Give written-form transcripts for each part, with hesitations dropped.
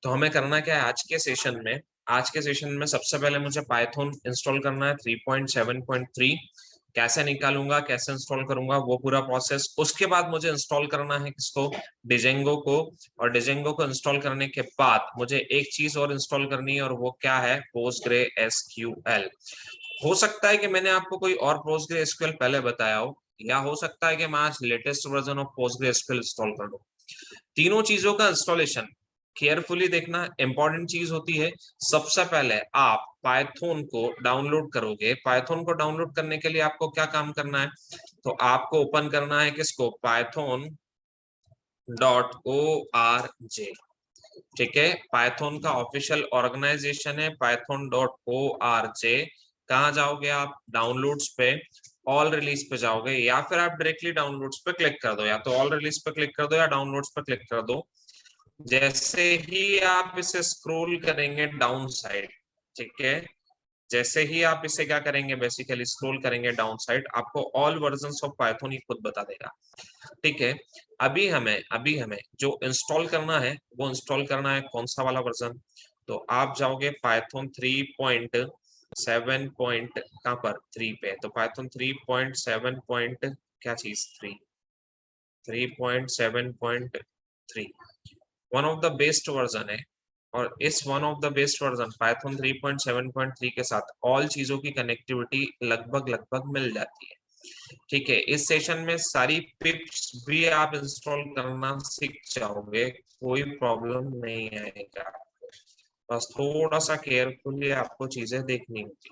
तो हमें करना क्या है आज के सेशन में सबसे पहले मुझे पाइथन इंस्टॉल करना है 3.7.3। कैसे निकालूंगा, कैसे इंस्टॉल करूंगा, वो पूरा प्रोसेस। उसके बाद मुझे इंस्टॉल करना है किसको, डिजेंगो को। और डिजेंगो को इंस्टॉल करने के बाद मुझे एक चीज और इंस्टॉल करनी है, और वो क्या है, PostgreSQL। हो सकता है कि मैंने आपको कोई और PostgreSQL पहले बताया हो, या हो सकता है कि मैं आज latest version of PostgreSQL install कर दूं। तीनों चीजों का इंस्टॉलेशन केयरफुली देखना इंपॉर्टेंट चीज होती है। सबसे पहले आप पाइथन को डाउनलोड करोगे। पाइथन को डाउनलोड करने के लिए आपको क्या काम करना है, तो आपको ओपन करना है किसको, python.org। ठीक है, पाइथन का ऑफिशियल ऑर्गेनाइजेशन है python.org। कहाँ जाओगे आप, डाउनलोड्स पे, ऑल रिलीज पे जाओगे, या फिर आप डायरेक्टली डाउनलोड्स पे क्लिक कर दो, या तो ऑल रिलीज पे क्लिक कर दो या डाउनलोड्स पे क्लिक कर दो। जैसे ही आप इसे स्क्रॉल करेंगे डाउन साइड, ठीक है, जैसे ही आप इसे क्या करेंगे, बेसिकली स्क्रॉल करेंगे डाउन साइड, आपको ऑल वर्जन्स ऑफ पाइथन ही खुद बता देगा। ठीक है, अभी हमें जो इंस्टॉल करना है, वो इंस्टॉल करना है कौन सा वाला वर्जन। तो आप जाओगे पाइथन 3.7 पॉइंट कहाँ पर, 3 पे। तो पाइथन 3.7 पॉइंट क्या चीज, 3.7.3 one of the best version है। और इस one of the best version Python 3.7.3 के साथ ऑल चीजों की कनेक्टिविटी लगभग लगभग मिल जाती है। ठीक है, इस सेशन में सारी पिप्स भी आप इंस्टॉल करना सीख जाओगे, कोई प्रॉब्लम नहीं आएगा। बस थोड़ा सा केयरफुली आपको चीजें देखनी होती।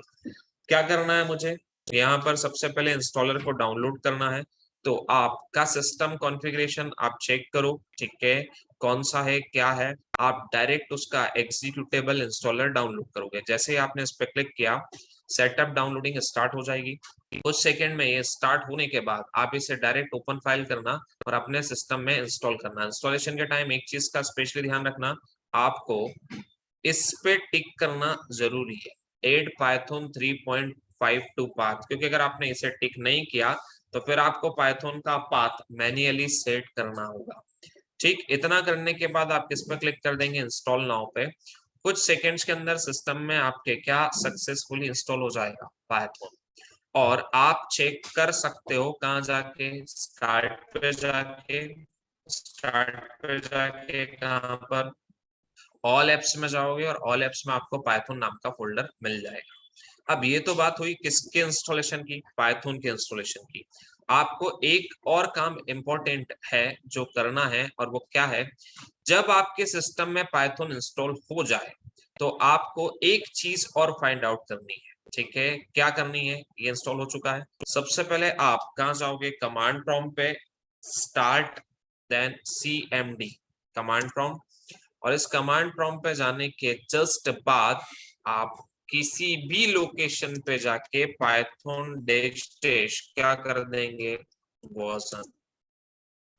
क्या करना है मुझे, यहाँ पर सबसे पहले इंस्टॉलर को डाउनलोड करना है। तो आपका सिस्टम कॉन्फ़िगरेशन आप चेक करो, ठीक है, कौन सा है, क्या है। आप डायरेक्ट उसका एग्जीक्यूटेबल इंस्टॉलर डाउनलोड करोगे। जैसे ही आपने इस पे क्लिक किया, सेटअप डाउनलोडिंग स्टार्ट हो जाएगी। कुछ सेकंड में ये स्टार्ट होने के बाद आप इसे डायरेक्ट ओपन फाइल करना और अपने सिस्टम में इंस्टॉल करना। इंस्टॉलेशन के टाइम एक चीज का स्पेशली ध्यान रखना, आपको इस पे टिक करना जरूरी है, एड पाइथन 3.52 पाथ, क्योंकि अगर आपने इसे टिक नहीं किया तो फिर आपको पाइथन का पाथ मैन्युअली सेट करना होगा। ठीक, इतना करने के बाद आप किस पे क्लिक कर देंगे, इंस्टॉल नाउ पे। कुछ सेकंड्स के अंदर सिस्टम में आपके क्या सक्सेसफुली इंस्टॉल हो जाएगा पाइथन। और आप चेक कर सकते हो कहाँ जाके, स्टार्ट पे जाके कहाँ पर, ऑल एप्स में जाओगे और ऑल एप्स में आपको पाइथन नाम का फोल्डर मिल जाएगा। अब ये तो बात हुई किसके इंस्टॉलेशन की, पाइथन के इंस्टॉलेशन की। आपको एक और काम इंपॉर्टेंट है जो करना है, और वो क्या है, जब आपके सिस्टम में पाइथन इंस्टॉल हो जाए तो आपको एक चीज और फाइंड आउट करनी है। ठीक है, क्या करनी है, ये इंस्टॉल हो चुका है। सबसे पहले आप कहाँ जाओगे, कमांड प्रॉम्प्ट पे, start then CMD, command prompt. और इस कमांड प्रॉम्प्ट पे जाने के जस्ट बाद आप किसी भी लोकेशन पे जाके पाइथन डैश क्या कर देंगे, वर्जन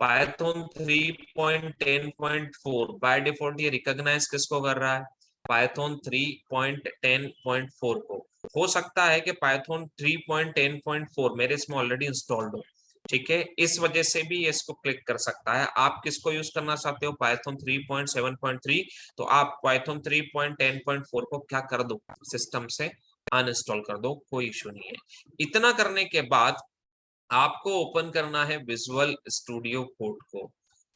पाइथन 3.10.4 बाय डिफॉल्ट ये रिकॉग्नाइज किसको कर रहा है, पाइथन 3.10.4 को। हो सकता है कि पाइथन 3.10.4 मेरे इसमें ऑलरेडी इंस्टॉल्ड हो, ठीक है, इस वजह से भी ये इसको क्लिक कर सकता है। आप किसको यूज करना चाहते हो, पाइथन 3.7.3, तो आप पाइथन 3.10.4 को क्या कर दो, सिस्टम से अनइंस्टॉल कर दो, कोई इशू नहीं है। इतना करने के बाद आपको ओपन करना है विजुअल स्टूडियो कोड को।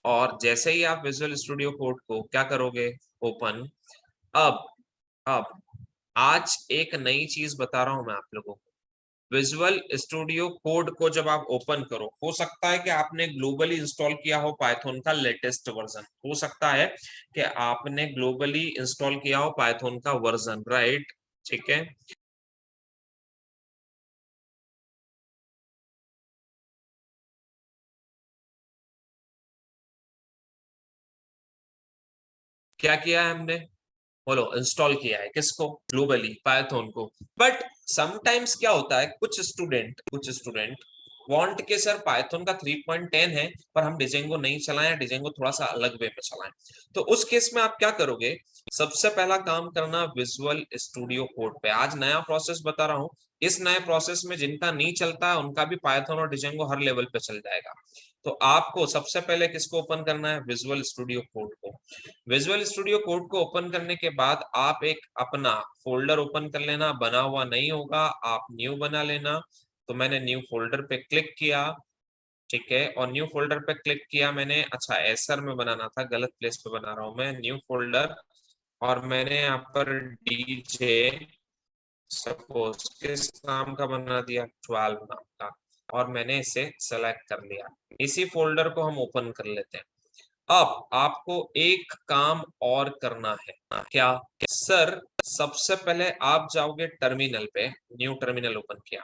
और जैसे ही आप विजुअल स्टूडियो कोड को क्या करोगे, ओपन। अब अब आज एक नई चीज बता रहा हूं मैं आप लोगों को। विजुअल स्टूडियो कोड को जब आप ओपन करो, हो सकता है कि आपने ग्लोबली इंस्टॉल किया हो पाइथन का लेटेस्ट वर्जन, हो सकता है कि आपने ग्लोबली इंस्टॉल किया हो पाइथन का वर्जन, राइट। ठीक है, क्या किया है हमने, बोलो, इंस्टॉल किया है किसको, ग्लोबली पाइथन को। बट समटाइम्स क्या होता है, कुछ स्टूडेंट वांट के सर पाइथन का 3.10 है पर हम डिजेंगो नहीं चलाएं, डिजेंगो थोड़ा सा अलग वे में चलाएं। तो उस केस में आप क्या करोगे, सबसे पहला काम करना विजुअल स्टूडियो कोड पे। आज नया प्रोसेस बता रहा हूँ, इस नए प्रोसेस में जिनका नहीं चलता है उनका भी पाइथन और डिजेंगो हर लेवल पे चल जाएगा। तो आपको सबसे पहले किसको ओपन करना है, विजुअल स्टूडियो कोड को। विजुअल स्टूडियो कोड को ओपन करने के बाद आप एक अपना फोल्डर ओपन कर लेना, बना हुआ नहीं होगा आप न्यू बना लेना। तो मैंने न्यू फोल्डर पे क्लिक किया, ठीक है, और न्यू फोल्डर पे क्लिक किया मैंने। अच्छा एसर में बनाना था, गलत प्लेस पे बना रहा हूँ मैं। न्यू फोल्डर, और मैंने यहाँ पर डीजे सपोज किस नाम का बना दिया, 12 नाम का, और मैंने इसे सेलेक्ट कर लिया। इसी फोल्डर को हम ओपन कर लेते हैं। अब आपको एक काम और करना है। क्या सर, सबसे पहले आप जाओगे टर्मिनल पे, न्यू टर्मिनल ओपन किया,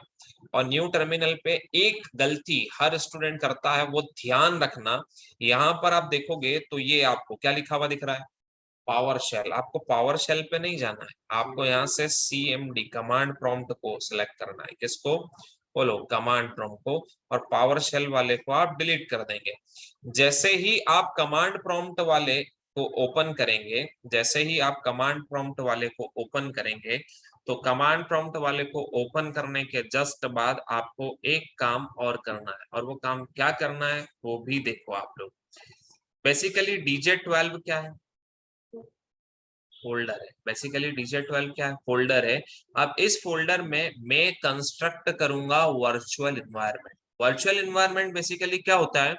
और न्यू टर्मिनल पे एक गलती हर स्टूडेंट करता है, वो ध्यान रखना। यहाँ पर आप देखोगे तो ये आपको क्या लिखा हुआ दिख रहा है, पावर शेल। आपको पावर शेल पे नहीं जाना है, आपको यहाँ से CMD कमांड प्रॉम्प्ट को सिलेक्ट करना है। किसको, बोलो, कमांड प्रॉम्प्ट को। और पावर शेल वाले को आप डिलीट कर देंगे। जैसे ही आप कमांड प्रॉम्प्ट वाले को ओपन करेंगे, जैसे ही आप कमांड प्रॉम्प्ट वाले को ओपन करेंगे, तो कमांड प्रॉम्प्ट वाले को ओपन करने के जस्ट बाद आपको एक काम और करना है। और वो काम क्या करना है वो भी देखो आप लोग। बेसिकली DJ12 क्या है, फोल्डर है। बेसिकली DJ12 क्या है, फोल्डर है। अब इस फोल्डर में मैं कंस्ट्रक्ट करूंगा virtual environment. Virtual environment basically क्या होता है,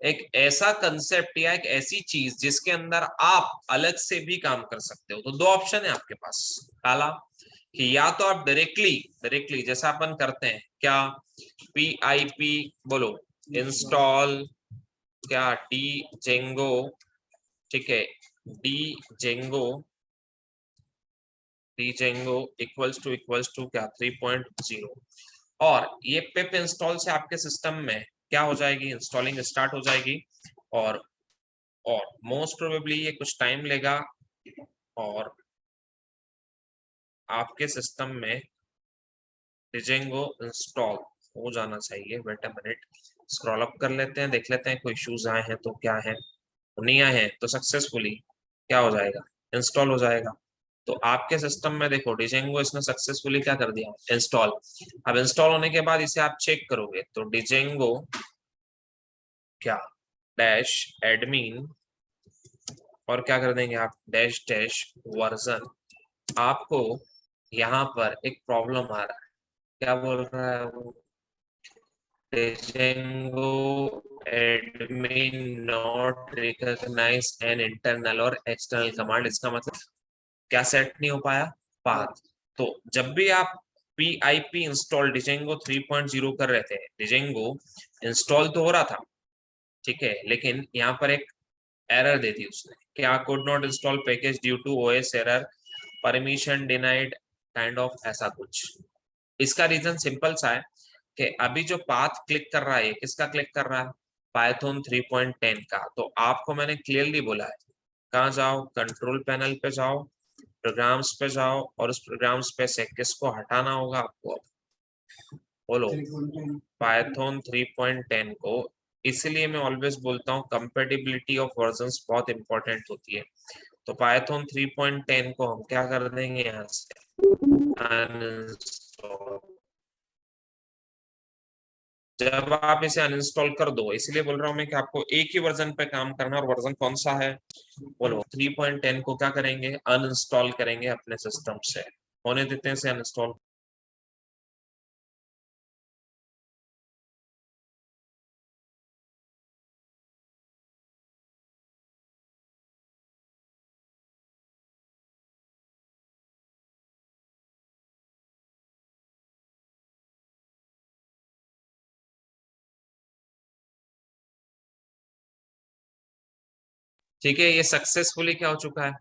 एक ऐसा कंसेप्ट या एक ऐसी चीज जिसके अंदर आप अलग से भी काम कर सकते हो। तो दो ऑप्शन है आपके पास, पहला कि या तो आप डायरेक्टली डायरेक्टली जैसा अपन करते हैं, क्या PIP बोलो इंस्टॉल, क्या Django, ठीक है, Django इक्वल्स टू क्या 3.0, और ये पिप इंस्टॉल से आपके सिस्टम में क्या हो जाएगी, इंस्टॉलिंग स्टार्ट हो जाएगी। और और मोस्ट प्रोबेबली ये कुछ टाइम लेगा, और आपके सिस्टम में डिजेंगो इंस्टॉल हो जाना चाहिए। Wait a minute, scroll up कर लेते हैं, देख लेते हैं कोई इश्यूज आए हैं तो क्या है। नहीं आए हैं तो सक्सेसफुली क्या हो जाएगा, इंस्टॉल हो जाएगा। तो आपके सिस्टम में देखो डिजेंगो इसने सक्सेसफुली क्या कर दिया, इंस्टॉल। अब इंस्टॉल होने के बाद इसे आप चेक करोगे तो डिजेंगो क्या डैश एडमिन, और क्या कर देंगे आप डैश डैश वर्जन। आपको यहाँ पर एक प्रॉब्लम आ रहा है, क्या बोल रहा है वो, Django admin not recognise an internal और एक्सटर्नल कमांड। इसका मतलब क्या सेट नहीं हो पाया, पाथ। तो जब भी आप PIP इंस्टॉल डिजेंगो 3.0 कर रहे थे, डिजेंगो इंस्टॉल तो हो रहा था, ठीक है, लेकिन यहाँ पर एक एरर दे दी उसने, क्या could not install package due to OS error, permission denied, kind of ऐसा कुछ। इसका रीजन सिंपल सा है कि अभी जो पाथ क्लिक कर रहा है, किसका क्लिक कर रहा है, पाइथन 3.10 का। तो आपको मैंने क्लियरली बोला है, कहाँ जाओ, कंट्रोल पैनल पे जाओ, प्रोग्राम्स पे जाओ, और उस प्रोग्राम्स पे से किसको हटाना होगा आपको, बोलो, पाइथन 3.10 को। इसलिए मैं ऑलवेज बोलता हूँ कंपेटिबिलिटी ऑफ वर्जन्स बहुत इंपॉर्टेंट होती है। तो पाइथन 3.10 को हम क्या कर देंगे, यहाँ से अनइंस्टॉल। जब आप इसे अनइंस्टॉल कर दो, इसलिए बोल रहा हूँ मैं कि आपको एक ही वर्जन पे काम करना है, और वर्जन कौन सा है, बोलो 3.10 को क्या करेंगे, अनइंस्टॉल करेंगे अपने सिस्टम से। होने देते हैं इसे अनइंस्टॉल। ठीक है, ये सक्सेसफुली क्या हो चुका है,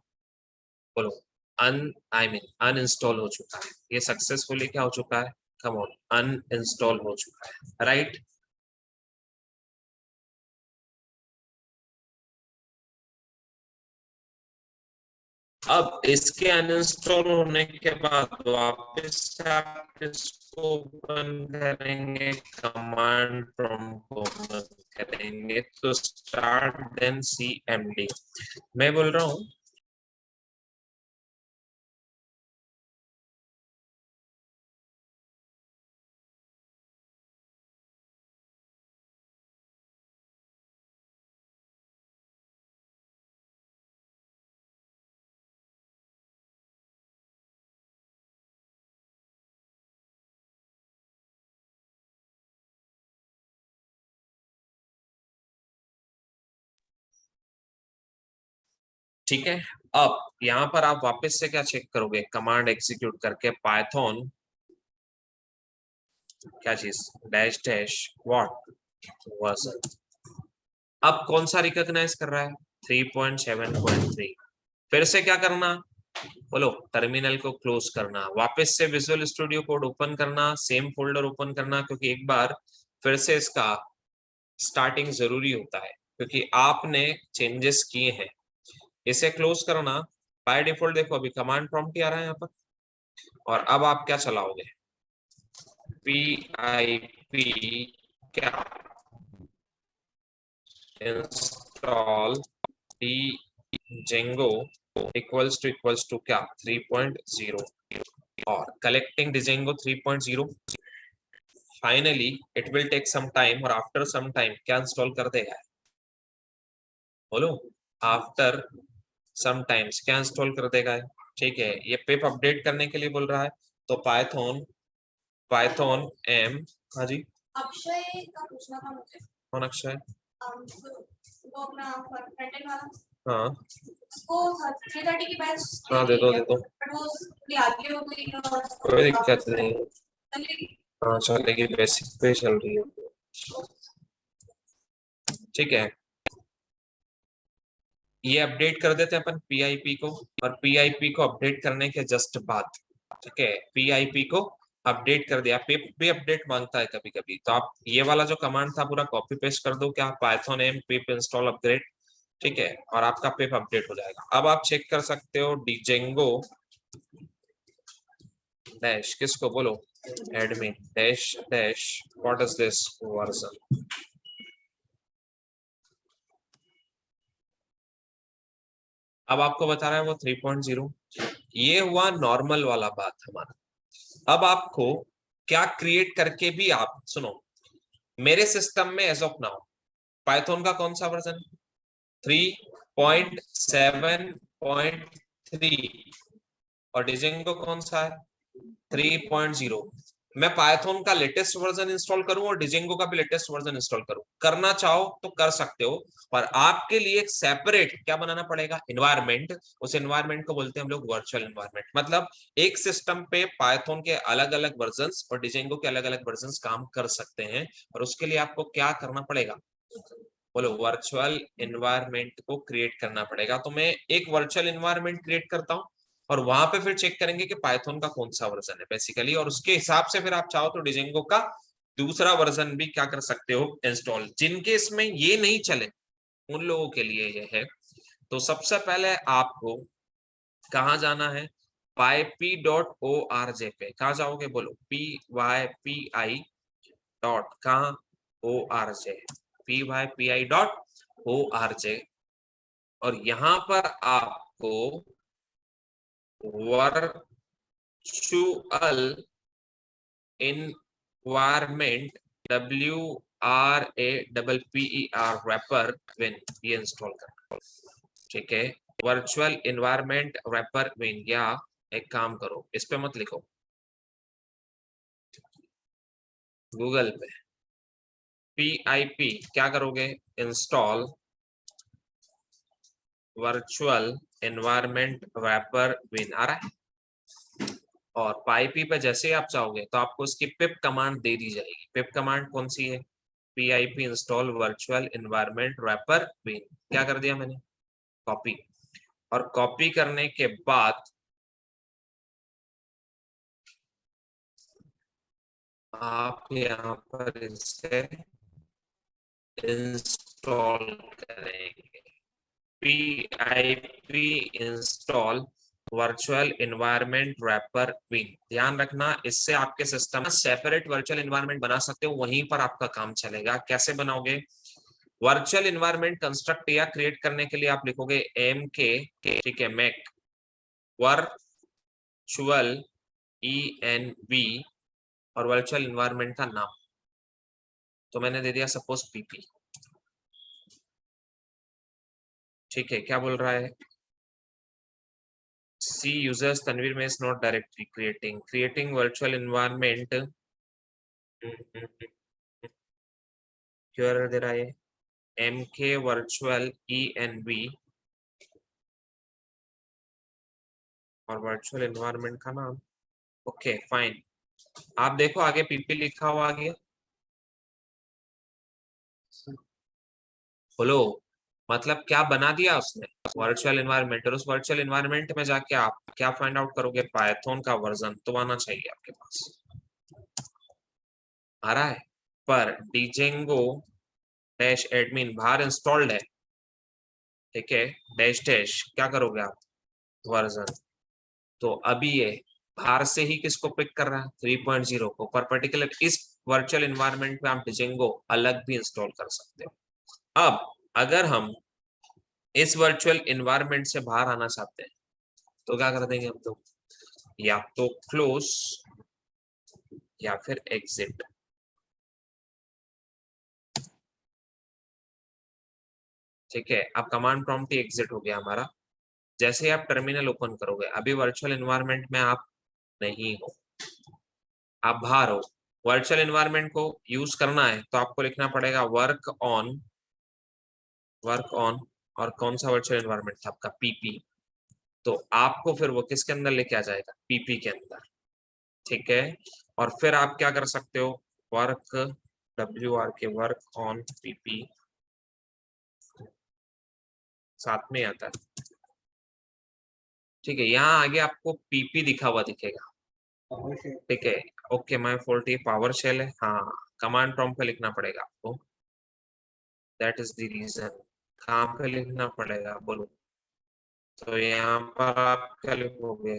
बोलो, अन आई मीन अनइंस्टॉल हो चुका है। ये सक्सेसफुली क्या हो चुका है, कम ऑन, अनइंस्टॉल हो चुका है, राइट। अब इसके अनइंस्टॉल होने के बाद वापस से आप इसको ओपन करेंगे, कमांड प्रॉम्प्ट को ओपन करेंगे, तो स्टार्ट देन CMD। मैं बोल रहा हूँ ठीक है। अब यहाँ पर आप वापस से क्या चेक करोगे, कमांड एग्जीक्यूट करके पाइथन क्या चीज डैश डैश व्हाट वर्जन। अब कौन सा रिकॉग्नाइज कर रहा है, 3.7.3। फिर से क्या करना, बोलो, टर्मिनल को क्लोज करना, वापस से विजुअल स्टूडियो कोड ओपन करना, सेम फोल्डर ओपन करना, क्योंकि एक बार फिर से इसका स्टार्टिंग जरूरी होता है क्योंकि आपने चेंजेस किए हैं। इसे क्लोज करना, बाय डिफॉल्ट देखो अभी कमांड प्रॉम्प्ट ही आ रहा है यहाँ पर। और अब आप क्या चलाओगे, pip क्या इंस्टॉल django इक्वल्स टू क्या 3.0 और collecting django 3.0। Finally it will take some time और आफ्टर सम टाइम क्या इंस्टॉल कर देगा, बोलो, आफ्टर सम टाइम्स क्या इंस्टॉल कर देगा है। ठीक है, ये पिप अपडेट करने के लिए बोल रहा है, तो पाइथन पाइथन एम, हाँ जी अक्षय का पूछना था मुझे। कौन अक्षय, वो अपना फ्रंट एंड वाला, हाँ उसको 3:30 की बैच हाँ दे दो बट वो थोड़ी आगे हो गई और कोई दिक्कत नहीं, चलेगी। हाँ चलेगी, बेसिक पे चल रही है। ठीक है, ये अपडेट कर देते हैं अपन पीआईपी को, और पीआईपी को अपडेट करने के जस्ट बाद, ठीक है, पीआईपी को अपडेट कर दिया। पिप भी अपडेट मांगता है कभी कभी, तो आप ये वाला जो कमांड था पूरा कॉपी पेस्ट कर दो, क्या Python M pip install upgrade, ठीक है, और आपका पिप अपडेट हो जाएगा। अब आप चेक कर सकते हो डिजेंगो डैश किसको बोलो, admin dash dash what is this version. अब आपको बता रहा है वो 3.0, ये हुआ नॉर्मल वाला बात हमारा। अब आपको क्या क्रिएट करके भी आप सुनो, मेरे सिस्टम में एज ऑफ नाउ पाइथन का कौन सा वर्जन, 3.7.3 और डिजेंगो कौन सा है 3.0। मैं पाइथन का लेटेस्ट वर्जन इंस्टॉल करूं और डिजेंगो का भी लेटेस्ट वर्जन इंस्टॉल करूं, करना चाहो तो कर सकते हो, पर आपके लिए एक सेपरेट क्या बनाना पड़ेगा, एनवायरनमेंट। उस एनवायरनमेंट को बोलते हैं हम लोग वर्चुअल एनवायरनमेंट। मतलब एक सिस्टम पे पाइथन के अलग अलग वर्जन्स और डिजेंगो के अलग अलग वर्जन्स काम कर सकते हैं, और उसके लिए आपको क्या करना पड़ेगा, बोलो, वर्चुअल एनवायरनमेंट को क्रिएट करना पड़ेगा। तो मैं एक वर्चुअल एनवायरनमेंट क्रिएट करता हूँ और वहां पे फिर चेक करेंगे कि पाइथन का कौन सा वर्जन है बेसिकली, और उसके हिसाब से फिर आप चाहो तो डिजेंगो का दूसरा वर्जन भी क्या कर सकते हो इंस्टॉल। जिनके इसमें ये नहीं चले उन लोगों के लिए ये है। तो सबसे पहले आपको कहाँ जाना है, py.org पे कहाँ जाओगे, बोलो pypi डॉट कहाँ org, pypi.org, और यहाँ पर आपको virtual environment WRAPPER wrapper win ये इंस्टॉल करना, ठीक है। वर्चुअल इन्वायरमेंट रैपर विन, या एक काम करो इस पे मत लिखो, गूगल पे PIP क्या करोगे, install virtual environment wrapper win आ रहा है, और पाईपी पे जैसे ही आप चाहोगे तो आपको उसकी पिप कमांड दे दी जाएगी। पिप कमांड कौन सी है, PIP install virtual environment wrapper win, क्या कर दिया मैंने, कॉपी। और कॉपी करने के बाद आप यहाँ पर इसे इंस्टॉल करेंगे, PIP install virtual environment wrapper win. ध्यान रखना, इससे आपके सिस्टम में सेपरेट वर्चुअल एनवायरनमेंट बना सकते हो, वहीं पर आपका काम चलेगा। कैसे बनाओगे, वर्चुअल एनवायरनमेंट कंस्ट्रक्ट या क्रिएट करने के लिए आप लिखोगे MK, ठीक है, मैक वर्चुअल ENV और वर्चुअल एनवायरनमेंट का नाम, तो मैंने दे दिया सपोज PP, ठीक है। क्या बोल रहा है, C users Tanvir में is not directory creating virtual environment, क्यों एरर दे रहा है, MK virtual ENV और वर्चुअल एनवायरनमेंट का नाम। ओके फाइन, आप देखो आगे पीपी लिखा हुआ आ गया। बोलो, मतलब क्या बना दिया उसने, वर्चुअल एनवायरनमेंट। और उस वर्चुअल एनवायरनमेंट में जाके आप क्या फाइंड आउट करोगे, पाइथन का वर्जन तो आना चाहिए आपके पास। आ रहा है, पर डिजेंगो डैश एडमिन बाहर इंस्टॉल्ड है, ठीक है, डैश डैश क्या करोगे आप, वर्जन। तो अभी ये बाहर से ही किसको पिक कर रहा है, 3.0 को, पर पर्टिकुलर इस वर्चुअल एनवायरनमेंट में आप डिजेंगो अलग भी इंस्टॉल कर सकते हो। अब अगर हम इस वर्चुअल एनवायरनमेंट से बाहर आना चाहते हैं तो क्या कर देंगे हम, तो या तो क्लोज या फिर एग्जिट। ठीक है, अब कमांड प्रॉम्प्ट ही एग्जिट हो गया हमारा। जैसे ही आप टर्मिनल ओपन करोगे, अभी वर्चुअल एनवायरनमेंट में आप नहीं हो, आप बाहर हो। वर्चुअल एनवायरनमेंट को यूज करना है तो आपको लिखना पड़ेगा वर्क ऑन, और कौन सा वर्चुअल एनवायरनमेंट था आपका, पीपी। तो आपको फिर वो किसके अंदर लेके आ जाएगा, पीपी के अंदर। ठीक है, और फिर आप क्या कर सकते हो, वर्क WR के वर्क ऑन पीपी साथ में आता है। ठीक है, यहाँ आगे आपको पीपी दिखा हुआ दिखेगा। ठीक है, ओके माय फॉल्ट, ये पावर शेल है। हाँ, कमांड प्रॉम्प्ट पे लिखना पड़ेगा आपको, दैट इज द रीजन। कहाँ पे लिखना पड़ेगा बोलो, तो यहाँ पर आप क्या लिखोगे,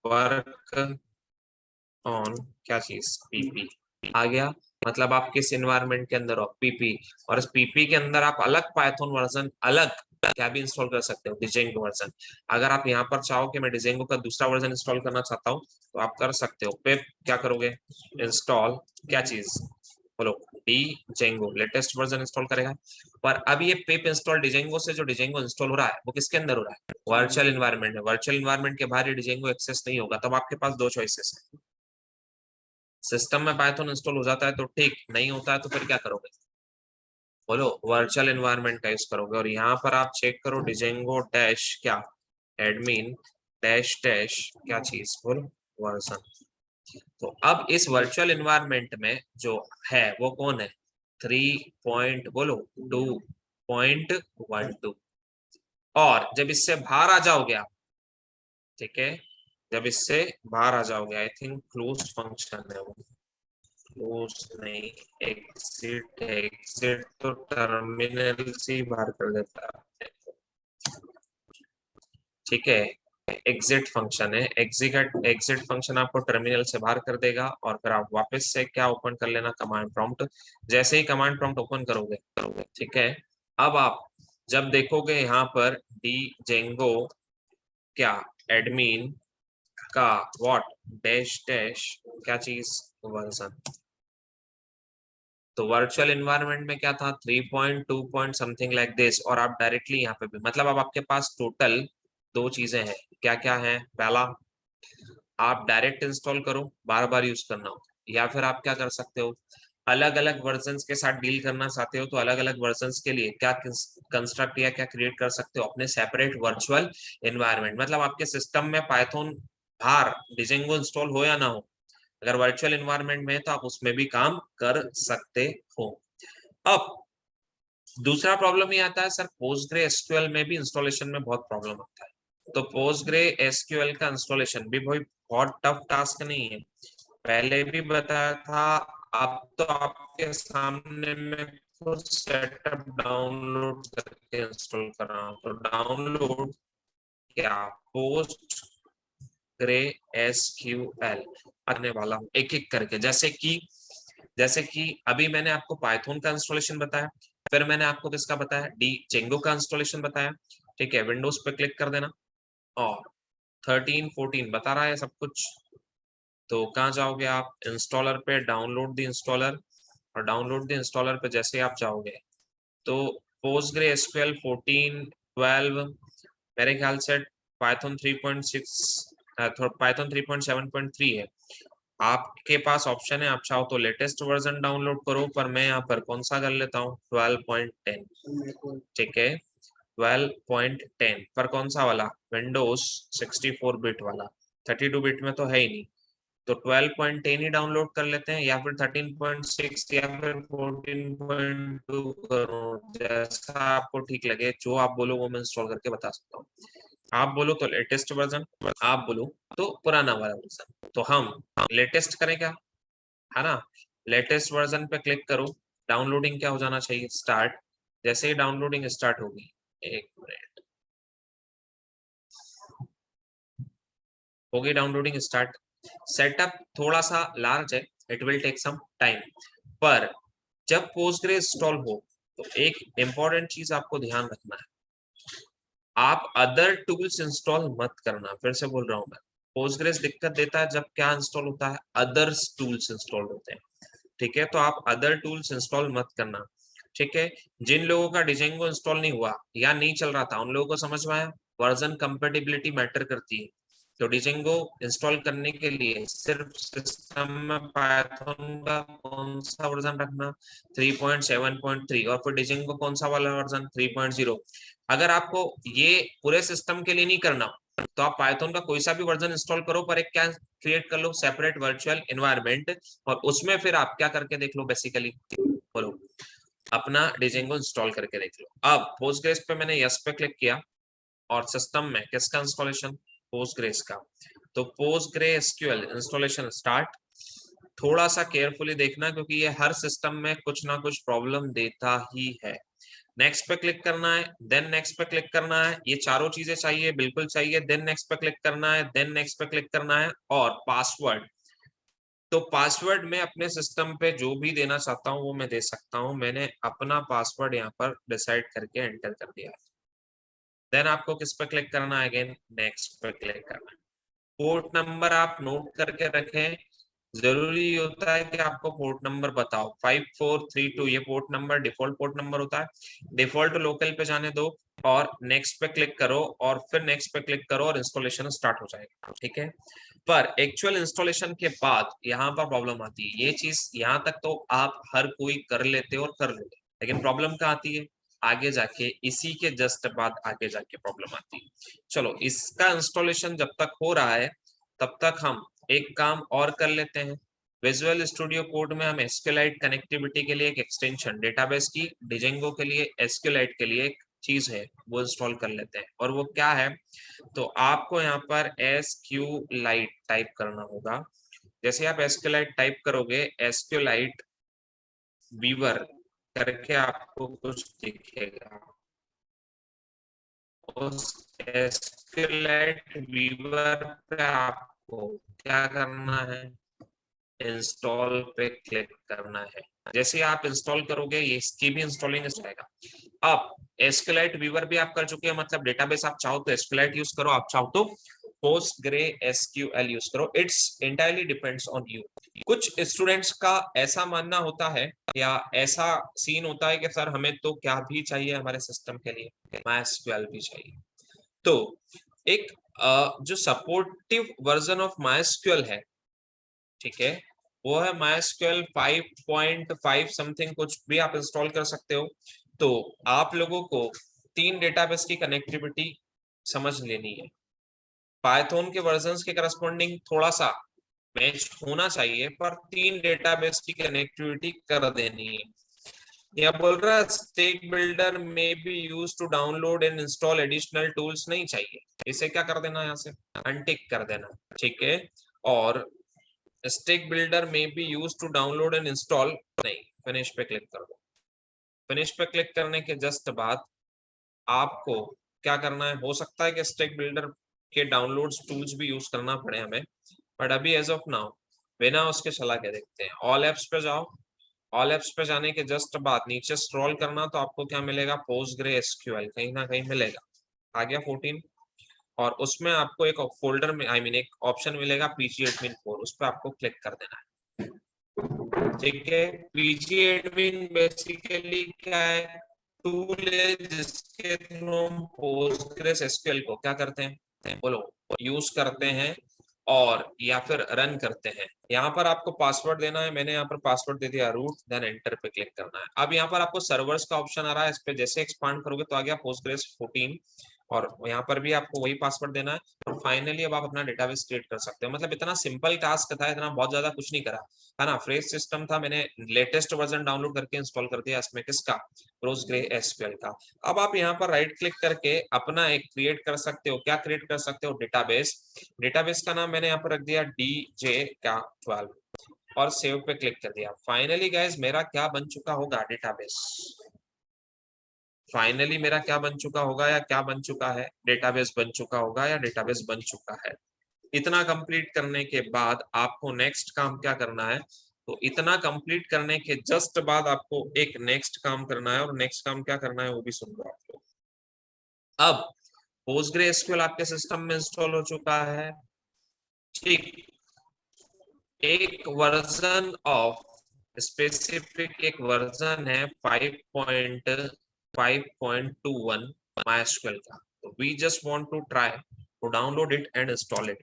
वर्क ऑन क्या चीज, पीपी। आ गया, मतलब आप किस एनवायरनमेंट के अंदर हो, पीपी। और इस पीपी के अंदर आप अलग पाइथन वर्जन, अलग क्या भी इंस्टॉल कर सकते हो, डिजेंगो वर्जन। अगर आप यहाँ पर चाहो कि मैं डिजेंगो का दूसरा वर्जन इंस्टॉल करना चाहता हूँ तो आप कर सकते हो। पिप क्या करोगे, इंस्टॉल क्या चीज बोलो, डिजेंगो लेटेस्ट वर्जन इंस्टॉल करेगा। पर अब ये पिप इंस्टॉल डिजेंगो से जो डिजेंगो इंस्टॉल हो रहा है वो किसके अंदर हो रहा है, वर्चुअल एनवायरनमेंट में। वर्चुअल एनवायरनमेंट के बाहर ये डिजेंगो एक्सेस नहीं होगा। तब आपके पास दो चॉइसेस है, सिस्टम में पाइथन इंस्टॉल हो जाता है तो ठीक, नहीं होता है तो फिर क्या करोगे बोलो, वर्चुअल एनवायरनमेंट का यूज करोगे। और यहाँ पर आप चेक करो, डिजेंगो डैश क्या एडमिन डैश डैश क्या चीज बोलो, वर्जन। तो अब इस वर्चुअल एनवायरनमेंट में जो है वो कौन है, 3 बोलो 2.12। और जब इससे बाहर आ जाओगे आप, ठीक है, जब इससे बाहर आ जाओगे, आई थिंक क्लोज फंक्शन है वो, क्लोज नहीं, एग्जिट है। एग्जिट तो टर्मिनल से ही बाहर कर देता है, ठीक है, एग्जिट फंक्शन है। एग्जिट फंक्शन आपको टर्मिनल से बाहर कर देगा और फिर आप वापस से क्या ओपन कर लेना, कमांड प्रॉम्प्ट। जैसे ही कमांड प्रॉम्प्ट ओपन करोगे, ठीक है, अब आप जब देखोगे यहाँ पर डी जेंगो क्या एडमिन का व्हाट डैश डैश क्या चीज, वर्जन। तो वर्चुअल एनवायरनमेंट में क्या था, 3.2 समथिंग लाइक दिस। और आप डायरेक्टली यहाँ पे भी, मतलब अब आपके पास टोटल दो चीजें हैं, क्या क्या है, पहला आप डायरेक्ट इंस्टॉल करो, बार बार यूज करना हो, या फिर आप क्या कर सकते हो, अलग अलग वर्जन के साथ डील करना चाहते हो तो अलग अलग वर्जन के लिए क्या कंस्ट्रक्ट या क्या क्रिएट कर सकते हो, अपने सेपरेट वर्चुअल एनवायरनमेंट। मतलब आपके सिस्टम में पाइथन बाहर डिजेंगो इंस्टॉल हो या ना हो, अगर वर्चुअल एनवायरनमेंट में है तो आप उसमें भी काम कर सकते हो। अब दूसरा प्रॉब्लम ये आता है सर, पोस्टग्रे एसक्यूएल में भी इंस्टॉलेशन में बहुत प्रॉब्लम आता है। तो पोस्टग्रे एसक्यूएल का इंस्टॉलेशन भी बहुत टफ टास्क नहीं है, पहले भी बताया था। अब तो आपके सामने में खुद सेटअप डाउनलोड करके इंस्टॉल कर रहा हूँ। तो डाउनलोड क्या, पोस्ट ग्रे एसक्यूएल आने वाला हूँ एक एक करके। जैसे कि अभी मैंने आपको पाइथन का इंस्टॉलेशन बताया, फिर मैंने आपको किसका बताया, डी जेंगो का इंस्टॉलेशन बताया। ठीक है, विंडोज पे क्लिक कर देना और 13 14 बता रहा है सब कुछ। तो कहाँ जाओगे आप, इंस्टॉलर पे, डाउनलोड द इंस्टॉलर। और डाउनलोड द इंस्टॉलर पे जैसे आप जाओगे तो पोस्टग्रे एसक्यूएल 14 12 मेरे ख्याल से पाइथन 3.6 पाइथन 3.7.3 है। आपके पास ऑप्शन है, आप चाहो तो लेटेस्ट वर्जन डाउनलोड करो, पर मैं यहाँ पर कौन सा कर लेता हूँ, 12.10। ठीक है, 12.10 पर कौन सा वाला, विंडोज 64 बिट वाला, 32 बिट में तो है ही नहीं, तो 12.10 ही डाउनलोड कर लेते हैं, या फिर 13.6 या फिर 14.2 करूं, जैसा आपको ठीक लगे, जो आप बोलो वो मैं इंस्टॉल करके बता सकता हूँ। आप बोलो तो लेटेस्ट वर्जन, आप बोलो तो पुराना वाला वर्जन, तो हम लेटेस्ट करें क्या, है ना, लेटेस्ट वर्जन पे क्लिक करो, डाउनलोडिंग क्या हो जाना चाहिए, स्टार्ट, जैसे ही डाउनलोडिंग स्टार्ट होगी, एक मिनट, होगी डाउनलोडिंग स्टार्ट, सेटअप थोड़ा सा लार्ज है, it will take some time, पर जब पोस्टग्रे इंस्टॉल हो तो एक इंपॉर्टेंट चीज आपको ध्यान रखना है, आप अदर टूल्स इंस्टॉल मत करना, फिर से बोल रहा हूं मैं, पोस्टग्रेस दिक्कत देता है जब क्या इंस्टॉल होता है, अदर्स टूल्स इंस्टॉल होते हैं, ठीक है, तो आप अदर टूल्स इंस्टॉल मत करना, ठीक है, जिन लोगों का डिजेंगो इंस्टॉल नहीं हुआ या नहीं चल रहा था, उन लोगों को समझ में आया, वर्जन कंपेटिबिलिटी मैटर करती है, तो डिजेंगो इंस्टॉल करने के लिए सिर्फ सिस्टम में पाइथन का कौन सा वर्जन रखना, 3.7.3, और फिर डिजेंगो कौन सा वाला वर्जन, 3.0, अगर आपको ये पूरे सिस्टम के लिए नहीं करना तो आप पाइथन का कोई सा भी वर्जन इंस्टॉल करो, पर एक क्या क्रिएट कर लो, सेपरेट वर्चुअल एनवायरनमेंट, और उसमें फिर आप क्या करके देख लो, बेसिकली बोलो अपना डिजेंगो इंस्टॉल करके देख लो। अब पोस्टग्रेस पे मैंने यस पे क्लिक किया और सिस्टम में किसका इंस्टॉलेशन, पोस्टग्रेस का, तो पोस्टग्रे एसक्यूएल इंस्टॉलेशन स्टार्ट, थोड़ा सा केयरफुली देखना क्योंकि ये हर सिस्टम में कुछ ना कुछ प्रॉब्लम देता ही है। नेक्स्ट पे क्लिक करना है, देन नेक्स्ट पे क्लिक करना है, ये चारों चीजें चाहिए, बिल्कुल चाहिए, देन नेक्स्ट पे क्लिक करना है, देन नेक्स्ट पे क्लिक करना है, और पासवर्ड, तो पासवर्ड में अपने सिस्टम पे जो भी देना चाहता हूँ वो मैं दे सकता हूँ, मैंने अपना पासवर्ड यहाँ पर डिसाइड करके एंटर कर दिया है, देन आपको किस पे क्लिक करना है, अगेन नेक्स्ट पे क्लिक करना है, पोर्ट नंबर आप नोट करके रखें, जरूरी होता है कि आपको पोर्ट नंबर बताओ, 5432 ये port number default port number होता है, डिफॉल्ट लोकल पे जाने दो और नेक्स्ट पे क्लिक करो और फिर नेक्स्ट पे क्लिक करो और इंस्टॉलेशन स्टार्ट हो जाएगा, ठीक है, पर एक्चुअल इंस्टॉलेशन के बाद यहाँ पर प्रॉब्लम आती है, ये चीज यहाँ तक तो आप हर कोई कर लेते और कर लेते, लेकिन प्रॉब्लम क्या आती है, आगे जाके इसी के जस्ट बाद आगे जाके प्रॉब्लम आती है। चलो इसका इंस्टॉलेशन जब तक हो रहा है तब तक हम एक काम और कर लेते हैं, विजुअल स्टूडियो कोड में हम एसक्यूएलाइट कनेक्टिविटी के लिए एक एक्सटेंशन, डेटाबेस की डिजेंगो के लिए एसक्यूएलाइट के लिए एक चीज है वो इंस्टॉल कर लेते हैं, और वो क्या है, तो आपको यहाँ पर एसक्यूएलाइट टाइप करना होगा, जैसे आप एसक्यूएलाइट टाइप करोगे, एसक्यूएलाइट वीवर करके आपको कुछ दिखेगा, उस एसक्यूएलाइट वीवर पे आपको क्या करना है, इंस्टॉल पे क्लिक करना है, जैसे आप इंस्टॉल करोगे ये इसकी भी इंस्टॉलिंग जाएगा। अब एसक्यूएलाइट वीवर भी आप कर चुके हैं, मतलब डेटाबेस आप चाहो तो एसक्यूएलाइट यूज करो, आप चाहो तो पोस्टग्रे एसक्यूएल यूज करो, it's entirely depends on you. कुछ स्टूडेंट्स का ऐसा मानना होता है या ऐसा सीन होता है कि सर हमें तो क्या भी चाहिए हमारे सिस्टम के लिए, मायस्क्यूएल भी चाहिए, तो एक जो सपोर्टिव वर्जन ऑफ मायस्क्यूएल है, ठीक है, वो है MySQL 5.5 समथिंग, कुछ भी आप इंस्टॉल कर सकते हो, तो आप लोगों को 3 डेटाबेस की कनेक्टिविटी समझ लेनी है, पाइथन के वर्जन्स के करस्पॉन्डिंग थोड़ा सा मैच होना चाहिए, पर 3 डेटाबेस की कनेक्टिविटी कर देनी है। यह बोल रहा है स्टेक बिल्डर में be use to download and install additional tools, नहीं चाहिए, इसे क्या कर देना, यहाँ से अनटिक कर देना, ठीक है, और स्टिक बिल्डर में be use to download and install, नहीं, फिनिश पे क्लिक कर दो, फिनिश पे क्लिक करने के जस्ट बाद आपको क्या करना है, हो सकता है कि स्टिक बिल्डर के डाउनलोड्स टूल्स भी यूज करना पड़े हमें, बट अभी एज ऑफ नाउ बिना उसके चला के देखते हैं, ऑल एप्स पे जाओ, ऑल एप्स पे जाने के जस्ट बाद नीचे स्क्रॉल करना, तो आपको क्या मिलेगा, पोस्टग्रे एसक्यूएल कहीं ना कहीं मिलेगा, आ गया 14, और उसमें आपको एक फोल्डर में आई मीन एक ऑप्शन मिलेगा पीजी एडमिन 4, उस पर आपको क्लिक कर देना है, ठीक है, पीजी एडमिन बेसिकली क्या है, टूल है जिसके थ्रू हम पोस्टग्रेस एसक्यूएल को क्या करते हैं, बोलो, यूज करते हैं, और या फिर रन करते हैं। यहाँ पर आपको पासवर्ड देना है, मैंने यहाँ पर पासवर्ड दे दिया रूट, देन एंटर पे क्लिक करना है। अब यहाँ पर आपको सर्वर्स का ऑप्शन आ रहा है, इस पे जैसे एक्सपांड करोगे तो आ गया पोस्टग्रेस 14 और यहाँ पर भी आपको वही पासवर्ड देना है और फाइनली अब आप अपना डेटाबेस क्रिएट कर सकते हो। मतलब इतना सिंपल टास्क था, इतना बहुत ज्यादा कुछ नहीं करा है ना। फ्रेश सिस्टम था, मैंने लेटेस्ट वर्जन डाउनलोड करके इंस्टॉल कर दिया इसमें, किसका, PostgreSQL का। अब आप यहाँ पर राइट क्लिक करके अपना एक क्रिएट कर सकते हो। क्या क्रिएट कर सकते हो, डेटाबेस। डेटाबेस का नाम मैंने यहाँ पर रख दिया DJ12 और सेव पे क्लिक कर दिया। फाइनली गाइस मेरा क्या बन चुका होगा, डेटाबेस। फाइनली मेरा क्या बन चुका होगा या क्या बन चुका है, डेटाबेस बन चुका होगा या डेटाबेस बन चुका है। इतना कंप्लीट करने के बाद आपको नेक्स्ट काम क्या करना है, तो इतना कंप्लीट करने के जस्ट बाद आपको एक नेक्स्ट काम करना है और नेक्स्ट काम क्या करना है वो भी सुन लो आप लोग। अब PostgreSQL आपके सिस्टम में इंस्टॉल हो चुका है, ठीक। एक वर्जन ऑफ स्पेसिफिक एक वर्जन है 5.5.21 MySQL का। तो we just want to try to download it and install it.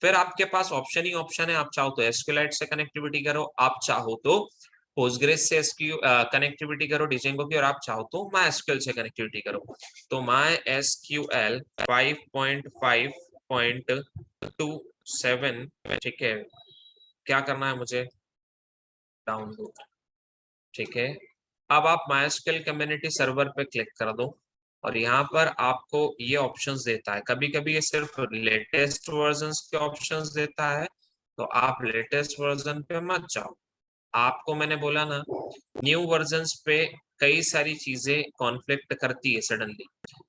फिर आपके पास ऑप्शन ही ऑप्शन है, आप चाहो तो SQLite से कनेक्टिविटी करो, आप चाहो तो पोस्टग्रेस से कनेक्टिविटी करो डिजेंगो की, और आप चाहो तो MySQL से कनेक्टिविटी करो। तो MySQL 5.5.27, ठीक है, क्या करना है मुझे, डाउनलोड, ठीक है। अब आप MySQL कम्युनिटी सर्वर पे क्लिक कर दो और यहाँ पर आपको ये ऑप्शंस देता है। कभी कभी ये सिर्फ लेटेस्ट वर्जन्स के ऑप्शंस देता है, तो आप लेटेस्ट वर्जन पे मत जाओ। आपको मैंने बोला ना, न्यू वर्जन्स पे कई सारी चीजें कॉन्फ्लिक्ट करती है सडनली।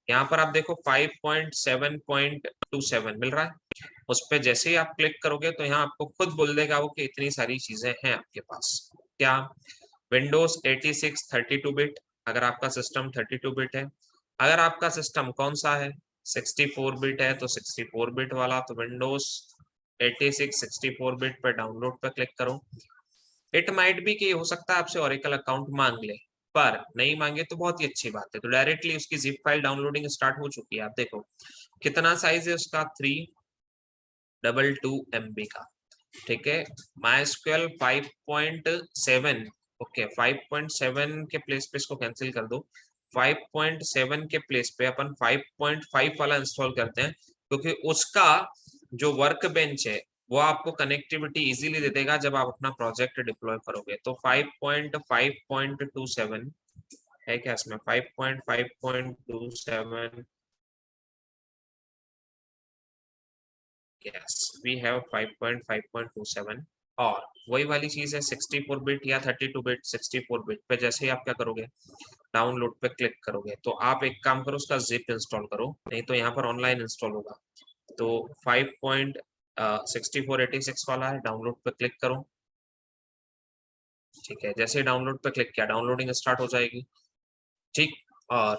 यहाँ पर आप देखो 5.7.27 मिल रहा है, उस पर जैसे ही आप क्लिक करोगे तो यहाँ आपको खुद बोल देगा वो कि इतनी सारी चीजें हैं आपके पास। क्या, विंडोज 86 32 बिट, अगर आपका सिस्टम 32 बिट है। अगर आपका सिस्टम कौन सा है, 64 बिट है, तो 64 बिट वाला तो विंडोज 86 64 बिट पर डाउनलोड पर क्लिक करो। इट माइट बी कि हो सकता है आपसे ओरेकल अकाउंट मांग ले, पर नहीं मांगे तो बहुत ही अच्छी बात है। तो डायरेक्टली उसकी जिप फाइल डाउनलोडिंग स्टार्ट हो चुकी है। आप देखो कितना साइज है उसका, 322 MB का, ठीक है। MySQL 5.7, ओके 5.7 के प्लेस पे इसको कैंसिल कर दो, 5.7 के प्लेस पे अपन 5.5 वाला इंस्टॉल करते हैं, क्योंकि उसका जो वर्क बेंच है वो आपको कनेक्टिविटी इजीली दे देगा जब आप अपना प्रोजेक्ट डिप्लॉय करोगे। तो 5.5.27 है क्या इसमें, 5.5.27, yes we have 5.5.27। और वही वाली चीज है 64 बिट या 32 बिट। 64 बिट पे जैसे ही आप क्या करोगे, डाउनलोड पे क्लिक करोगे, तो आप एक काम करो उसका जिप इंस्टॉल करो, नहीं तो यहाँ पर ऑनलाइन इंस्टॉल होगा। तो 5.6486 वाला है, डाउनलोड पे क्लिक करो, ठीक है। जैसे ही डाउनलोड पे क्लिक किया डाउनलोडिंग स्टार्ट हो जाएगी, ठीक। और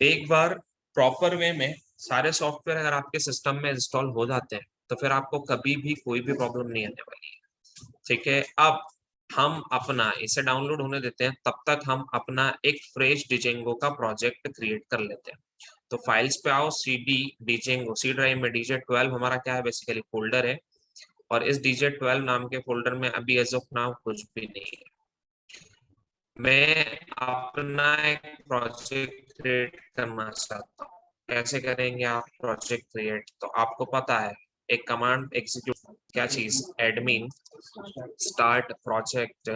एक बार प्रॉपर वे में सारे सॉफ्टवेयर अगर आपके सिस्टम में इंस्टॉल हो जाते हैं तो फिर आपको कभी भी कोई भी प्रॉब्लम नहीं आने वाली है, ठीक है। अब हम अपना इसे डाउनलोड होने देते हैं, तब तक हम अपना एक फ्रेश डिजेंगो का प्रोजेक्ट क्रिएट कर लेते हैं। तो फाइल्स पे आओ, CD डिजेंगो, सी ड्राइव में DJ12 हमारा क्या है, बेसिकली फोल्डर है, और इस DJ12 नाम के फोल्डर में अभी एज ऑफ नाउ कुछ भी नहीं है। मैं अपना एक प्रोजेक्ट क्रिएट करना चाहता हूँ। कैसे करेंगे आप प्रोजेक्ट क्रिएट, तो आपको पता है एक कमांड एग्जीक्यूट, क्या चीज, एडमिन स्टार्ट प्रोजेक्ट,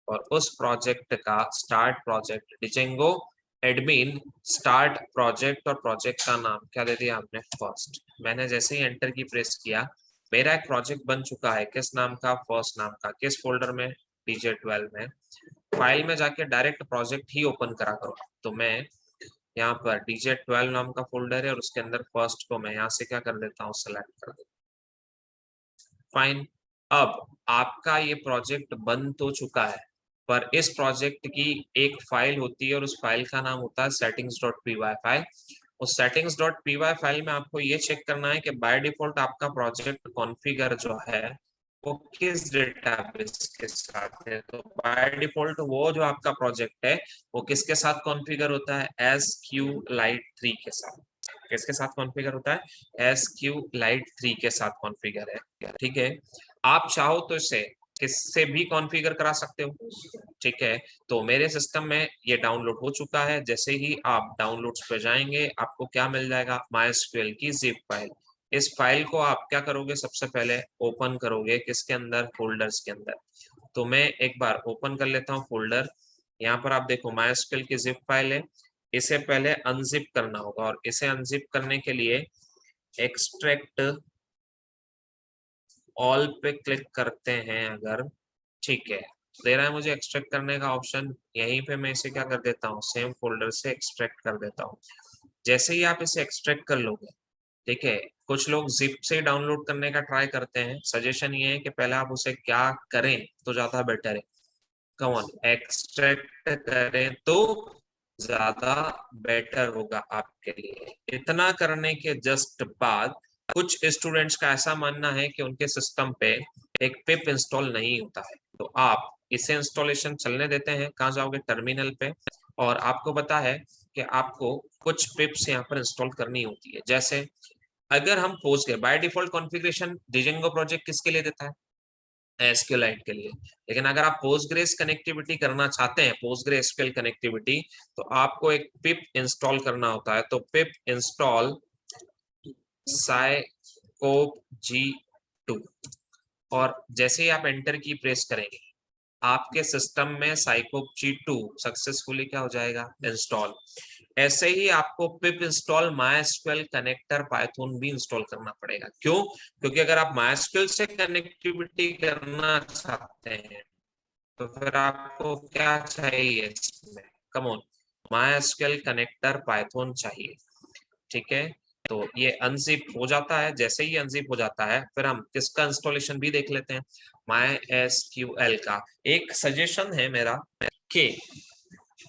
और उस प्रोजेक्ट का start project Django admin start project, और प्रोजेक्ट का नाम क्या दे दिया आपने, फर्स्ट। मैंने जैसे ही एंटर की प्रेस किया मेरा एक प्रोजेक्ट बन चुका है, किस नाम का, फर्स्ट नाम का। किस फोल्डर में, DJ12 में। फाइल में जाके डायरेक्ट प्रोजेक्ट ही ओपन करा करो। तो मैं यहाँ पर DJ12 नाम का फोल्डर है और उसके अंदर फर्स्ट को मैं यहाँ से क्या कर देता हूँ, सेलेक्ट कर देता हूँ। फाइन। अब आपका ये प्रोजेक्ट बन तो चुका है, पर इस प्रोजेक्ट की एक फाइल होती है और उस फाइल का नाम होता है settings.py फाइल। उस settings.py फाइल में आपको ये चेक करना है कि बाय डिफॉल्ट आपका प्रोजेक्ट कॉन्फ़िगर जो है वो किस डेटाबेस के साथ है। तो बाय डिफॉल्ट वो जो आपका प्रोजेक्ट है वो किसके साथ कॉन्फ़िगर होता है, SQLite 3 के साथ। किसके साथ कॉन्फ़िगर होता है, SQLite 3 के साथ कॉन्फ़िगर है, ठीक है। आप चाहो तो इसे किससे भी कॉन्फ़िगर करा सकते हो, ठीक है। तो मेरे सिस्टम में ये डाउनलोड हो चुका है। जैसे ही आप डाउनलोड्स पे जाएंगे आपको क्या मिल जाएगा, MySQL की जिप फाइल। इस फाइल को आप क्या करोगे, सबसे पहले ओपन करोगे किसके अंदर, फोल्डर्स के अंदर। तो मैं एक बार ओपन कर लेता हूँ फोल्डर। यहाँ पर आप देखो MySQL की जिप फाइल है। इसे पहले अनजिप करना होगा और इसे अनजिप करने के लिए एक्सट्रैक्ट ऑल पे क्लिक करते हैं अगर, ठीक है, दे रहा है मुझे एक्सट्रैक्ट करने का ऑप्शन। यहीं पे मैं इसे क्या कर देता हूँ, सेम फोल्डर से एक्सट्रैक्ट कर देता हूँ। जैसे ही आप इसे एक्सट्रैक्ट कर लोगे, ठीक है, कुछ लोग जिप से डाउनलोड करने का ट्राई करते हैं। सजेशन ये है कि पहले आप उसे क्या करें तो ज्यादा बेटर है, कम ऑन एक्सट्रैक्ट करें तो ज्यादा बेटर होगा आपके लिए। इतना करने के जस्ट बाद कुछ स्टूडेंट्स का ऐसा मानना है कि उनके सिस्टम पे एक पिप इंस्टॉल नहीं होता है, तो आप इसे इंस्टॉलेशन चलने देते हैं। कहाँ जाओगे, टर्मिनल पे, और आपको पता है कि आपको कुछ पिप्स यहाँ पर इंस्टॉल करनी होती है। जैसे अगर हम पोस्ट गए, by default configuration Django project किसके लिए देता है, एसक्यूएलाइट के लिए। लेकिन अगर आप पोस्टग्रेस कनेक्टिविटी करना चाहते हैं, पोस्टग्रेसक्यूएल कनेक्टिविटी, तो आपको एक पिप इंस्टॉल करना होता है। तो पिप इंस्टॉल साइकोप G2, और जैसे ही आप एंटर की प्रेस करेंगे आपके सिस्टम में साइकोप G2 सक्सेसफुली क्या हो जाएगा, इंस्टॉल। ऐसे ही आपको पिप इंस्टॉल MySQL कनेक्टर पाइथन भी इंस्टॉल करना पड़ेगा। क्यों, क्योंकि अगर आप MySQL से कनेक्टिविटी करना चाहते हैं तो फिर आपको क्या चाहिए इसमें, come on, MySQL connector Python चाहिए, ठीक है। तो ये अनजिप हो जाता है। जैसे ही अनजिप हो जाता है फिर हम किसका इंस्टॉलेशन भी देख लेते हैं, MySQL का। एक सजेशन है मेरा कि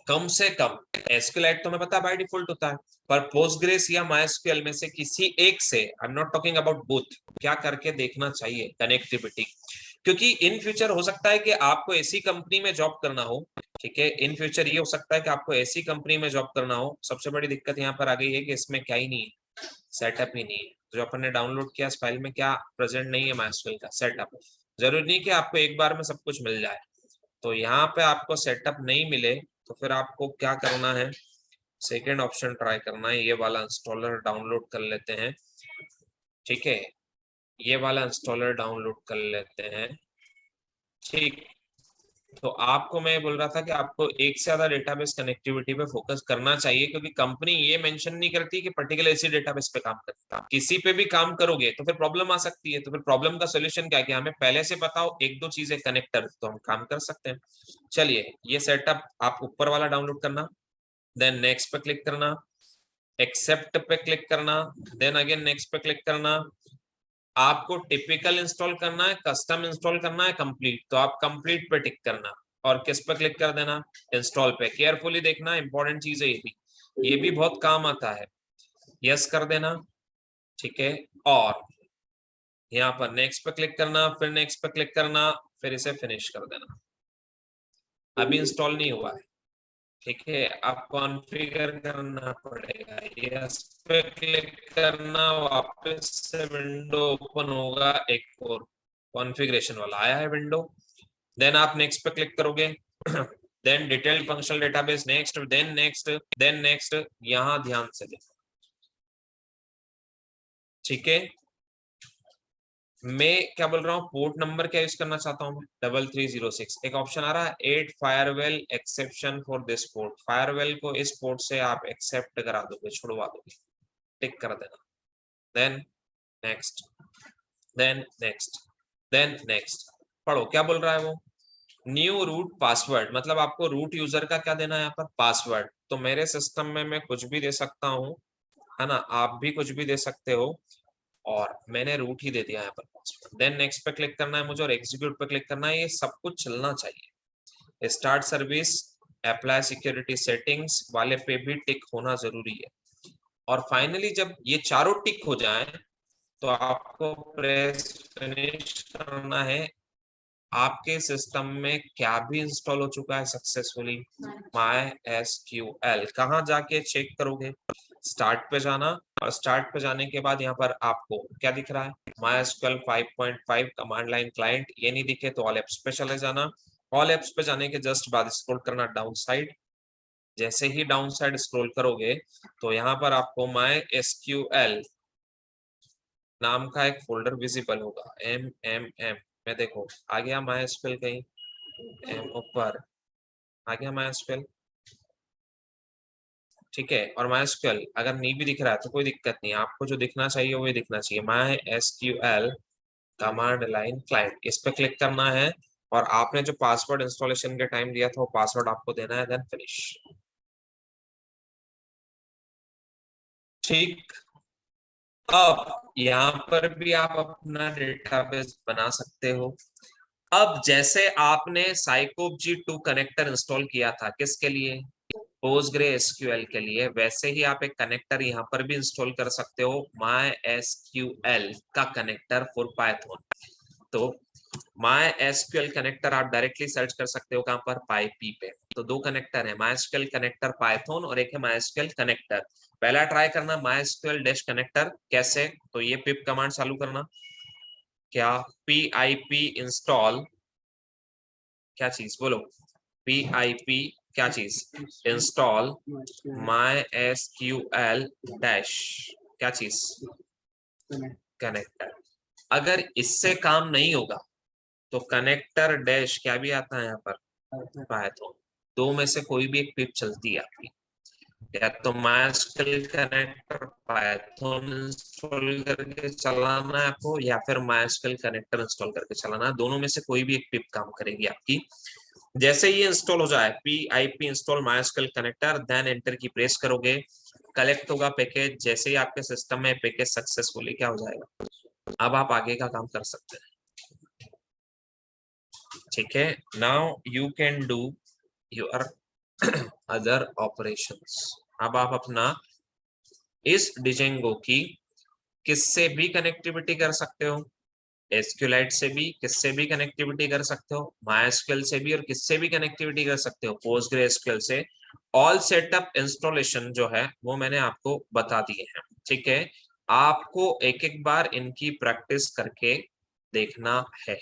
कम से कम, एसक्यूएलाइट तो मैं पता बाय डिफॉल्ट होता है, पर पोस्टग्रेस या MySQL में से किसी एक से, I am not talking about both, क्या करके देखना चाहिए कनेक्टिविटी। क्योंकि इन फ्यूचर हो सकता है कि आपको ऐसी कंपनी में जॉब करना हो, ठीक है, इन फ्यूचर ये हो सकता है कि आपको ऐसी कंपनी में जॉब करना हो। सबसे बड़ी दिक्कत यहाँ पर आ गई है कि इसमें क्या ही नहीं है, सेटअप ही नहीं है। जो अपन ने डाउनलोड किया इस फाइल में क्या प्रेजेंट नहीं है, MySQL का सेटअप। जरूरी नहीं कि आपको एक बार में सब कुछ मिल जाए। तो यहाँ पे आपको सेटअप नहीं मिले तो फिर आपको क्या करना है, सेकेंड ऑप्शन ट्राई करना है, ये वाला इंस्टॉलर डाउनलोड कर लेते हैं, ठीक है, ये वाला इंस्टॉलर डाउनलोड कर लेते हैं, ठीक। तो आपको मैं बोल रहा था कि आपको एक से ज्यादा डेटाबेस कनेक्टिविटी पे फोकस करना चाहिए, क्योंकि कंपनी ये मेंशन नहीं करती कि पर्टिकुलर इसी डेटाबेस पे काम करता है। किसी पे भी काम करोगे तो फिर प्रॉब्लम आ सकती है। तो फिर प्रॉब्लम का सोल्यूशन क्या है कि हमें पहले से पता हो एक दो चीजें कनेक्टर, तो हम काम कर सकते हैं। चलिए, ये सेटअप आप ऊपर वाला डाउनलोड करना, देन नेक्स्ट पे क्लिक करना, एक्सेप्ट पे क्लिक करना, देन अगेन नेक्स्ट पे क्लिक करना। आपको टिपिकल इंस्टॉल करना है, कस्टम इंस्टॉल करना है, कंप्लीट, तो आप कंप्लीट पे टिक करना और किस पे क्लिक कर देना, इंस्टॉल पे। केयरफुली देखना, इंपॉर्टेंट चीज है ये भी बहुत काम आता है। यस कर देना, ठीक है, और यहाँ पर नेक्स्ट पे क्लिक करना, फिर नेक्स्ट पे क्लिक करना, फिर इसे फिनिश कर देना। अभी इंस्टॉल नहीं हुआ है, ठीक है, अब कॉन्फ़िगर करना पड़ेगा। यस पे क्लिक करना, वापस से विंडो ओपन होगा, एक और कॉन्फ़िगरेशन वाला आया है विंडो। देन आप नेक्स्ट पे क्लिक करोगे, then detailed functional database, next, then next, then next. यहां ध्यान से देखो, ठीक है। मैं क्या बोल रहा हूँ, पोर्ट नंबर क्या यूज करना चाहता हूँ, 3306। एक ऑप्शन आ रहा है 8 firewall exception for this port. Firewall को इस पोर्ट से आप एक्सेप्ट करा दोगे, छुड़वा दोगे, टिक कर देना। Then next, then next, then next. पढ़ो क्या बोल रहा है वो, न्यू रूट पासवर्ड, मतलब आपको रूट यूजर का क्या देना है यहाँ पर, पासवर्ड। तो मेरे सिस्टम में मैं कुछ भी दे सकता हूँ, है ना, आप भी कुछ भी दे सकते हो, और मैंने रूट ही दे दिया यहाँ पर। देन नेक्स्ट पे क्लिक करना है मुझे और एग्जीक्यूट पे क्लिक करना है। ये सब कुछ चलना चाहिए। Start service, apply security settings वाले पे भी टिक होना जरूरी है। और फाइनली जब ये चारों टिक हो जाए तो आपको प्रेस फिनिश करना है। आपके सिस्टम में क्या भी इंस्टॉल हो चुका है सक्सेसफुली, MySQL। कहाँ जाके चेक करोगे, स्टार्ट पे जाना, और स्टार्ट पे जाने के बाद यहाँ पर आपको क्या दिख रहा है, MySQL 5.5 कमांड लाइन क्लाइंट, ये नहीं दिखे तो ऑल एप्स पे चले जाना। ऑल एप्स पे जाने के जस्ट बाद स्क्रॉल करना डाउन साइड। जैसे ही डाउन साइड स्क्रॉल करोगे तो यहाँ पर आपको MySQL नाम का एक फोल्डर विजिबल होगा, MMM में देखो आ गया MySQL, कहीं M ऊपर आ गया MySQL, ठीक है। और MySQL अगर नहीं भी दिख रहा है तो कोई दिक्कत नहीं, आपको जो दिखना चाहिए वो दिखना चाहिए, MySQL कमांड लाइन क्लाइंट, इस पे क्लिक करना है और आपने जो पासवर्ड इंस्टॉलेशन के टाइम दिया था वो पासवर्ड आपको देना है, देन फिनिश। ठीक, अब यहाँ पर भी आप अपना डेटाबेस बना सकते हो। अब जैसे आपने Psycop-G2 कनेक्टर इंस्टॉल किया था किसके लिए, PostgreSQL के लिए, वैसे ही आप एक कनेक्टर यहाँ पर भी इंस्टॉल कर सकते हो, MySQL का कनेक्टर फॉर पाइथन। तो MySQL कनेक्टर आप डायरेक्टली सर्च कर सकते हो कहां पर, PyP पे। तो दो कनेक्टर है, MySQL कनेक्टर पाइथन और एक है MySQL कनेक्टर। पहला ट्राई करना MySQL डैश कनेक्टर, कैसे, तो ये पिप कमांड चालू करना, क्या PIP इंस्टॉल, क्या चीज बोलो, PIP क्या चीज, इंस्टॉल MySQL डैश क्या चीज, कनेक्टर। अगर इससे काम नहीं होगा तो कनेक्टर डैश क्या भी आता है यहाँ पर, पाइथन। दो में से कोई भी एक पिप चलती है आपकी, या तो MySQL कनेक्टर पाइथन इंस्टॉल करके चलाना है आपको, या फिर MySQL कनेक्टर इंस्टॉल करके चलाना है, दोनों में से कोई भी एक पिप काम करेगी आपकी। जैसे ये इंस्टॉल हो जाए PIP install MySQL connector, then enter key press करोगे, कलेक्ट होगा पैकेज, जैसे ही आपके सिस्टम में पैकेज सक्सेसफुली क्या हो जाएगा, अब आप आगे का काम कर सकते हैं, ठीक है। Now you can do your other operations. अब आप अपना इस डिजेंगो की किससे भी कनेक्टिविटी कर सकते हो, SQLite से भी, किससे भी कनेक्टिविटी कर सकते हो, MySQL से भी, और किससे भी कनेक्टिविटी कर सकते हो, PostgreSQL से। ऑल सेटअप इंस्टॉलेशन जो है वो मैंने आपको बता दिए हैं, ठीक है। आपको एक एक बार इनकी प्रैक्टिस करके देखना है।